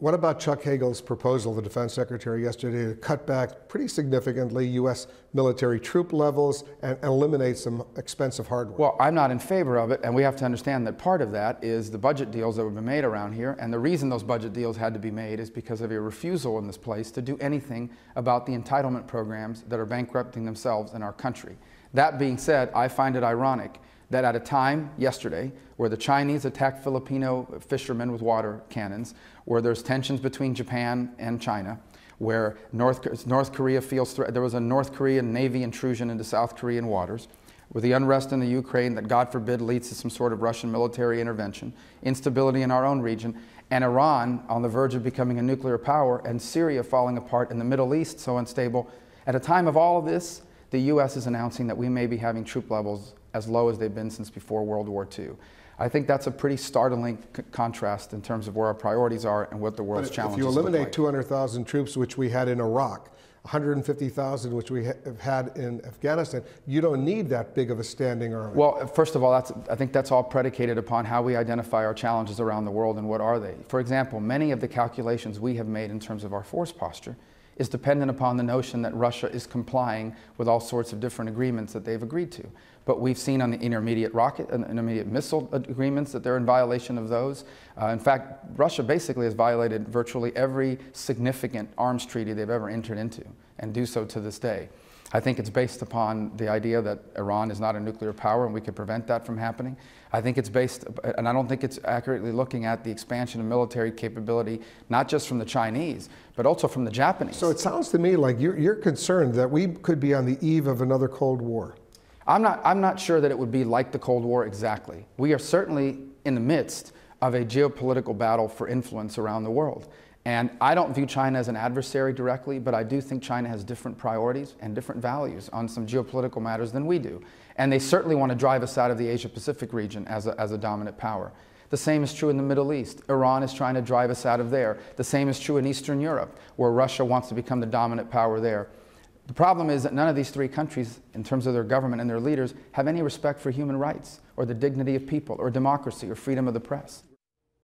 What about Chuck Hagel's proposal, the defense secretary, yesterday to cut back pretty significantly U.S. military troop levels and eliminate some expensive hardware? Well, I'm not in favor of it, and we have to understand that part of that is the budget deals that have been made around here, and the reason those budget deals had to be made is because of a refusal in this place to do anything about the entitlement programs that are bankrupting themselves in our country. That being said, I find it ironic that at a time yesterday where the Chinese attacked Filipino fishermen with water cannons, where there's tensions between Japan and China, where North Korea feels there was a North Korean Navy intrusion into South Korean waters, with the unrest in the Ukraine that God forbid leads to some sort of Russian military intervention, instability in our own region, and Iran on the verge of becoming a nuclear power, and Syria falling apart, in the Middle East so unstable. At a time of all of this, the U.S. is announcing that we may be having troop levels as low as they've been since before World War II. I think that's a pretty startling contrast in terms of where our priorities are and what the world's challenges look like. If you eliminate like. 200,000 troops, which we had in Iraq, 150,000, which we have had in Afghanistan, you don't need that big of a standing army. Well, first of all, I think that's all predicated upon how we identify our challenges around the world and what are they. For example, many of the calculations we have made in terms of our force posture is dependent upon the notion that Russia is complying with all sorts of different agreements that they've agreed to. But we've seen on the intermediate rocket and intermediate missile agreements that they're in violation of those. In fact, Russia basically has violated virtually every significant arms treaty they've ever entered into, and do so to this day. I think it's based upon the idea that Iran is not a nuclear power and we could prevent that from happening. I think it's based, and I don't think it's accurately looking at the expansion of military capability, not just from the Chinese, but also from the Japanese. So it sounds to me like you're concerned that we could be on the eve of another Cold War. I'm not sure that it would be like the Cold War exactly. We are certainly in the midst of a geopolitical battle for influence around the world. And I don't view China as an adversary directly, but I do think China has different priorities and different values on some geopolitical matters than we do. And they certainly want to drive us out of the Asia-Pacific region as a dominant power. The same is true in the Middle East. Iran is trying to drive us out of there. The same is true in Eastern Europe, where Russia wants to become the dominant power there. The problem is that none of these three countries, in terms of their government and their leaders, have any respect for human rights or the dignity of people or democracy or freedom of the press.